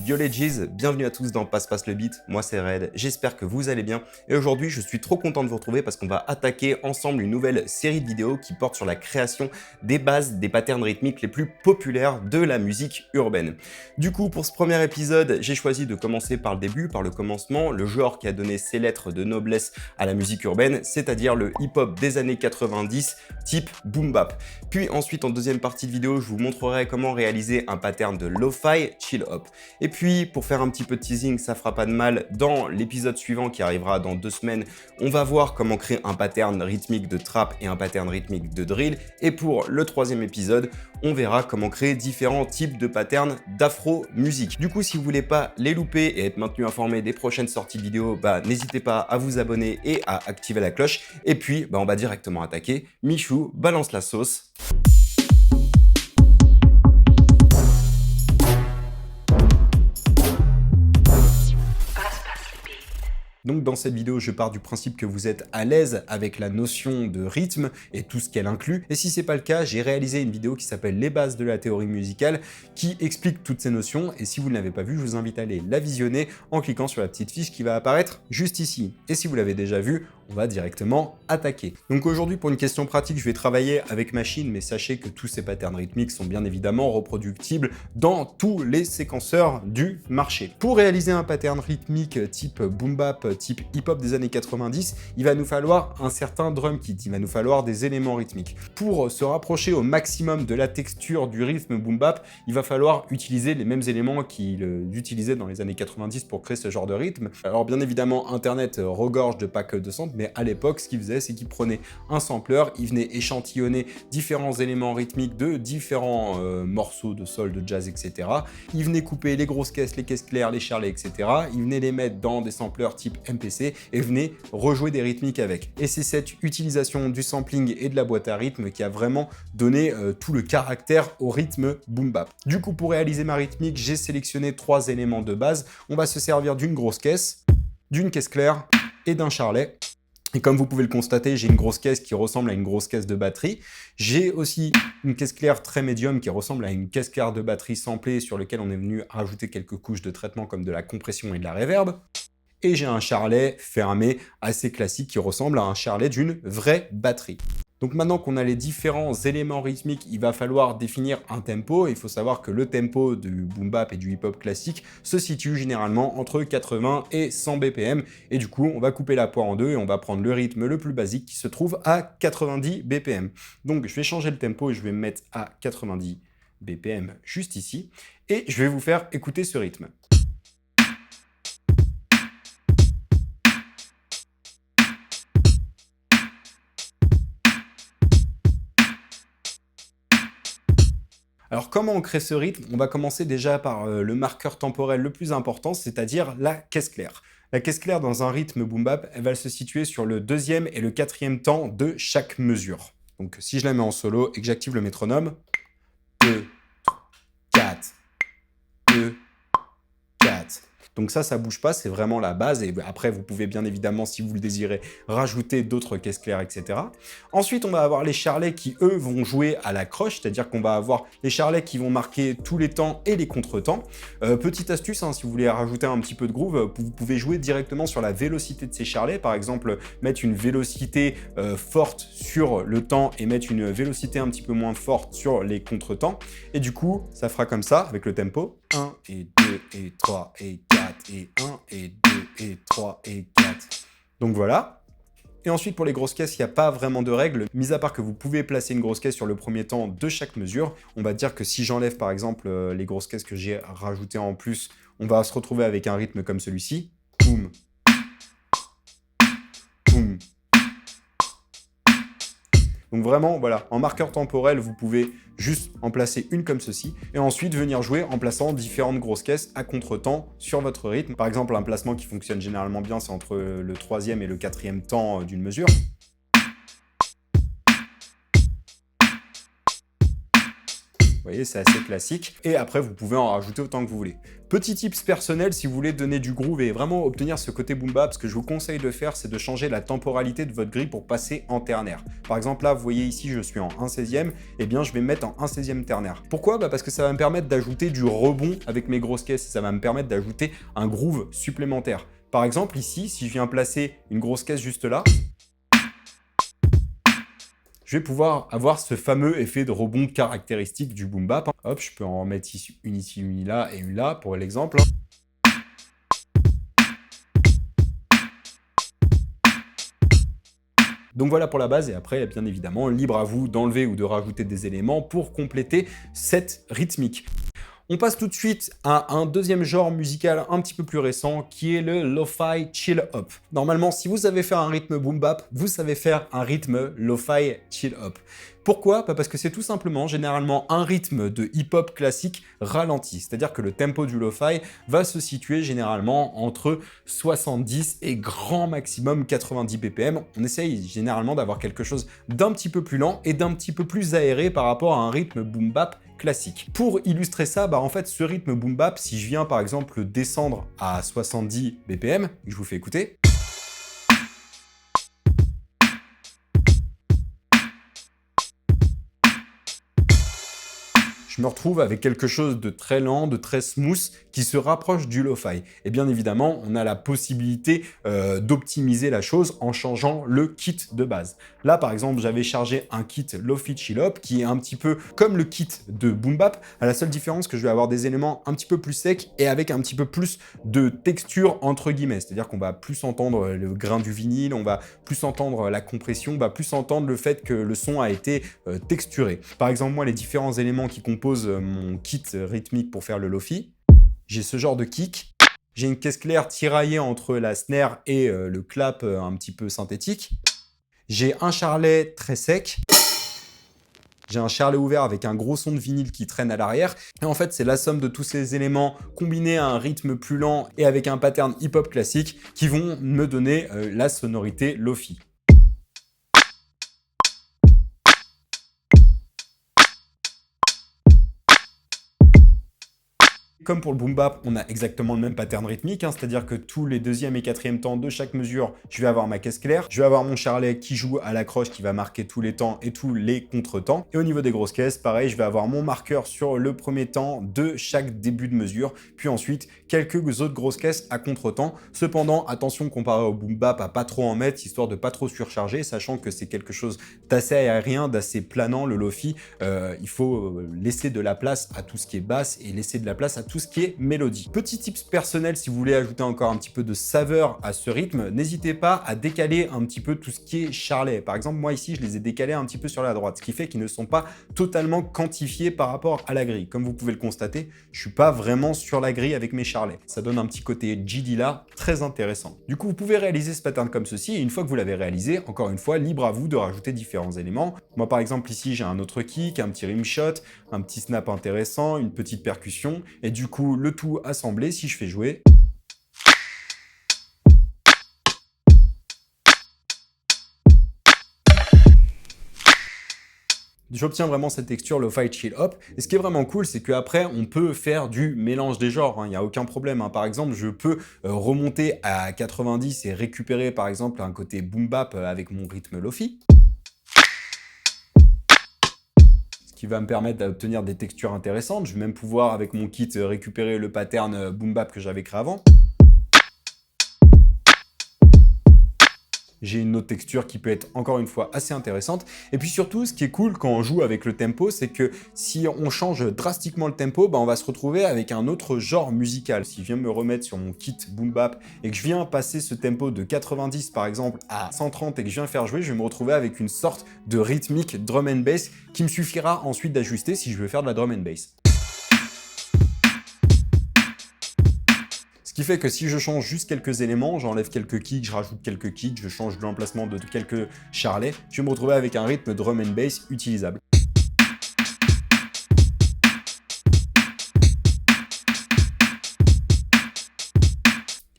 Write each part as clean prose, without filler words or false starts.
Yo les G's, bienvenue à tous dans Passe le beat, moi c'est Red, j'espère que vous allez bien et aujourd'hui je suis trop content de vous retrouver parce qu'on va attaquer ensemble une nouvelle série de vidéos qui porte sur la création des bases, des patterns rythmiques les plus populaires de la musique urbaine. Du coup pour ce premier épisode, j'ai choisi de commencer par le début, par le commencement, le genre qui a donné ses lettres de noblesse à la musique urbaine, c'est-à-dire le hip-hop des années 90 type boom bap. Puis ensuite en deuxième partie de vidéo, je vous montrerai comment réaliser un pattern de lo-fi chill hop. Et puis, pour faire un petit peu de teasing, ça fera pas de mal, dans l'épisode suivant qui arrivera dans 2 semaines, on va voir comment créer un pattern rythmique de trap et un pattern rythmique de drill. Et pour le troisième épisode, on verra comment créer différents types de patterns d'afro-musique. Du coup, si vous voulez pas les louper et être maintenu informé des prochaines sorties de vidéos, n'hésitez pas à vous abonner et à activer la cloche. Et puis, on va directement attaquer. Michou, balance la sauce. Donc dans cette vidéo, je pars du principe que vous êtes à l'aise avec la notion de rythme et tout ce qu'elle inclut. Et si c'est pas le cas, j'ai réalisé une vidéo qui s'appelle Les bases de la théorie musicale qui explique toutes ces notions. Et si vous ne l'avez pas vue, je vous invite à aller la visionner en cliquant sur la petite fiche qui va apparaître juste ici. Et si vous l'avez déjà vue, on va directement attaquer. Donc aujourd'hui, pour une question pratique, je vais travailler avec Machine, mais sachez que tous ces patterns rythmiques sont bien évidemment reproductibles dans tous les séquenceurs du marché. Pour réaliser un pattern rythmique type boom bap, type hip-hop des années 90, il va nous falloir un certain drum kit, il va nous falloir des éléments rythmiques. Pour se rapprocher au maximum de la texture du rythme boom bap, il va falloir utiliser les mêmes éléments qu'il utilisait dans les années 90 pour créer ce genre de rythme. Alors bien évidemment, Internet regorge de packs de samples, mais à l'époque, ce qu'il faisait, c'est qu'il prenait un sampler, il venait échantillonner différents éléments rythmiques de différents morceaux de soul, de jazz, etc. Il venait couper les grosses caisses, les caisses claires, les charlets, etc. Il venait les mettre dans des samplers type MPC et venait rejouer des rythmiques avec. Et c'est cette utilisation du sampling et de la boîte à rythme qui a vraiment donné tout le caractère au rythme boom bap. Du coup, pour réaliser ma rythmique, j'ai sélectionné 3 éléments de base. On va se servir d'une grosse caisse, d'une caisse claire et d'un charlet. Et comme vous pouvez le constater, j'ai une grosse caisse qui ressemble à une grosse caisse de batterie. J'ai aussi une caisse claire très médium qui ressemble à une caisse claire de batterie samplée sur laquelle on est venu rajouter quelques couches de traitement comme de la compression et de la reverb. Et j'ai un charlet fermé assez classique qui ressemble à un charlet d'une vraie batterie. Donc maintenant qu'on a les différents éléments rythmiques, il va falloir définir un tempo. Il faut savoir que le tempo du boom bap et du hip hop classique se situe généralement entre 80 et 100 BPM. Et du coup, on va couper la poire en deux et on va prendre le rythme le plus basique qui se trouve à 90 BPM. Donc je vais changer le tempo et je vais me mettre à 90 BPM juste ici. Et je vais vous faire écouter ce rythme. Alors comment on crée ce rythme? On va commencer déjà par le marqueur temporel le plus important, c'est-à-dire la caisse claire. La caisse claire dans un rythme boom bap, elle va se situer sur le 2e et le 4e temps de chaque mesure. Donc si je la mets en solo et que j'active le métronome, 2, 4, 2, 4. Donc ça bouge pas, c'est vraiment la base. Et après, vous pouvez bien évidemment, si vous le désirez, rajouter d'autres caisses claires, etc. Ensuite, on va avoir les charlets qui, eux, vont jouer à la croche, c'est-à-dire qu'on va avoir les charlets qui vont marquer tous les temps et les contretemps. Petite astuce, si vous voulez rajouter un petit peu de groove, vous pouvez jouer directement sur la vélocité de ces charlets. Par exemple, mettre une vélocité forte sur le temps et mettre une vélocité un petit peu moins forte sur les contretemps. Et du coup, ça fera comme ça, avec le tempo. 1 et 2 et 3 et 4 et 1 et 2 et 3 et 4. Donc voilà. Et ensuite, pour les grosses caisses, il n'y a pas vraiment de règle, mis à part que vous pouvez placer une grosse caisse sur le premier temps de chaque mesure. On va dire que si j'enlève par exemple les grosses caisses que j'ai rajoutées en plus, on va se retrouver avec un rythme comme celui-ci. Boum. Boum. Donc vraiment, voilà, en marqueur temporel, vous pouvez juste en placer une comme ceci, et ensuite venir jouer en plaçant différentes grosses caisses à contre-temps sur votre rythme. Par exemple, un placement qui fonctionne généralement bien, c'est entre le 3e et le 4e temps d'une mesure. voyez, c'est assez classique. Et après, vous pouvez en rajouter autant que vous voulez. Petit tips personnel, si vous voulez donner du groove et vraiment obtenir ce côté boom bap, ce que je vous conseille de faire, c'est de changer la temporalité de votre grille pour passer en ternaire. Par exemple, là, vous voyez ici, je suis en 1/16e, et bien je vais mettre en 1/16e ternaire. Pourquoi? Parce que ça va me permettre d'ajouter du rebond avec mes grosses caisses, ça va me permettre d'ajouter un groove supplémentaire. Par exemple, ici, si je viens placer une grosse caisse juste là, je vais pouvoir avoir ce fameux effet de rebond caractéristique du boom bap. Hop, je peux en mettre ici, une là et une là pour l'exemple. Donc voilà pour la base, et après, bien évidemment, libre à vous d'enlever ou de rajouter des éléments pour compléter cette rythmique. On passe tout de suite à un deuxième genre musical un petit peu plus récent qui est le lo-fi chill hop. Normalement, si vous savez faire un rythme boom bap, vous savez faire un rythme lo-fi chill hop. Pourquoi? Parce que c'est tout simplement généralement un rythme de hip-hop classique ralenti. C'est-à-dire que le tempo du lo-fi va se situer généralement entre 70 et grand maximum 90 BPM. On essaye généralement d'avoir quelque chose d'un petit peu plus lent et d'un petit peu plus aéré par rapport à un rythme boom bap classique. Pour illustrer ça, en fait, ce rythme boom bap, si je viens par exemple descendre à 70 BPM, je vous fais écouter. Je me retrouve avec quelque chose de très lent, de très smooth, qui se rapproche du lo-fi. Et bien évidemment, on a la possibilité d'optimiser la chose en changeant le kit de base. Là, par exemple, j'avais chargé un kit Lo-Fi Chill Hop, qui est un petit peu comme le kit de Boom Bap, à la seule différence que je vais avoir des éléments un petit peu plus secs et avec un petit peu plus de texture entre guillemets. C'est-à-dire qu'on va plus entendre le grain du vinyle, on va plus entendre la compression, on va plus entendre le fait que le son a été texturé. Par exemple, moi, les différents éléments qui composent mon kit rythmique pour faire le lo-fi, j'ai ce genre de kick, j'ai une caisse claire tiraillée entre la snare et le clap un petit peu synthétique, j'ai un charlet très sec, j'ai un charlet ouvert avec un gros son de vinyle qui traîne à l'arrière. Et en fait, c'est la somme de tous ces éléments combinés à un rythme plus lent et avec un pattern hip-hop classique qui vont me donner la sonorité lo-fi. Comme pour le boom bap, on a exactement le même pattern rythmique, c'est-à-dire que tous les deuxième et quatrième temps de chaque mesure, je vais avoir ma caisse claire, je vais avoir mon charlet qui joue à la croche qui va marquer tous les temps et tous les contre-temps. Et au niveau des grosses caisses, pareil, je vais avoir mon marqueur sur le premier temps de chaque début de mesure, puis ensuite quelques autres grosses caisses à contre-temps. Cependant, attention comparé au boom bap à pas trop en mettre, histoire de pas trop surcharger, sachant que c'est quelque chose d'assez aérien, d'assez planant, le lo-fi. Il faut laisser de la place à tout ce qui est basse et laisser de la place à tout ce qui est mélodie. Petit tips personnel, si vous voulez ajouter encore un petit peu de saveur à ce rythme, n'hésitez pas à décaler un petit peu tout ce qui est charlet. Par exemple, moi ici, je les ai décalés un petit peu sur la droite, ce qui fait qu'ils ne sont pas totalement quantifiés par rapport à la grille. Comme vous pouvez le constater, je suis pas vraiment sur la grille avec mes charlets. Ça donne un petit côté GD là, très intéressant. Du coup, vous pouvez réaliser ce pattern comme ceci, et une fois que vous l'avez réalisé, encore une fois, libre à vous de rajouter différents éléments. Moi, par exemple, ici, j'ai un autre kick, un petit rimshot, un petit snap intéressant, une petite percussion, et du coup, le tout assemblé, si je fais jouer, j'obtiens vraiment cette texture lo-fi chill hop. Et ce qui est vraiment cool, c'est qu'après, on peut faire du mélange des genres. Il n'y a aucun problème. Par exemple, je peux remonter à 90 et récupérer, par exemple, un côté boom bap avec mon rythme lo-fi, qui va me permettre d'obtenir des textures intéressantes. Je vais même pouvoir, avec mon kit, récupérer le pattern boom bap que j'avais créé avant. J'ai une autre texture qui peut être encore une fois assez intéressante. Et puis surtout, ce qui est cool quand on joue avec le tempo, c'est que si on change drastiquement le tempo, on va se retrouver avec un autre genre musical. Si je viens me remettre sur mon kit boom bap et que je viens passer ce tempo de 90 par exemple à 130 et que je viens faire jouer, je vais me retrouver avec une sorte de rythmique drum and bass qui me suffira ensuite d'ajuster si je veux faire de la drum and bass. Ce qui fait que si je change juste quelques éléments, j'enlève quelques kicks, je rajoute quelques kicks, je change l'emplacement de quelques charlets, je vais me retrouver avec un rythme drum and bass utilisable.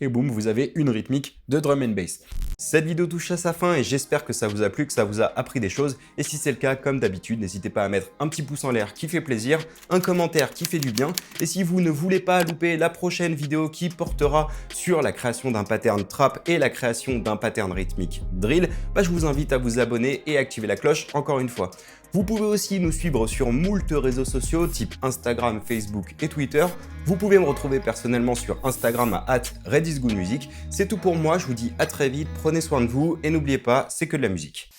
Et boum, vous avez une rythmique de drum and bass. Cette vidéo touche à sa fin et j'espère que ça vous a plu, que ça vous a appris des choses. Et si c'est le cas, comme d'habitude, n'hésitez pas à mettre un petit pouce en l'air qui fait plaisir, un commentaire qui fait du bien. Et si vous ne voulez pas louper la prochaine vidéo qui portera sur la création d'un pattern trap et la création d'un pattern rythmique drill, je vous invite à vous abonner et activer la cloche encore une fois. Vous pouvez aussi nous suivre sur moult réseaux sociaux type Instagram, Facebook et Twitter. Vous pouvez me retrouver personnellement sur Instagram à @redisgoodmusic. C'est tout pour moi, je vous dis à très vite, prenez soin de vous et n'oubliez pas, c'est que de la musique.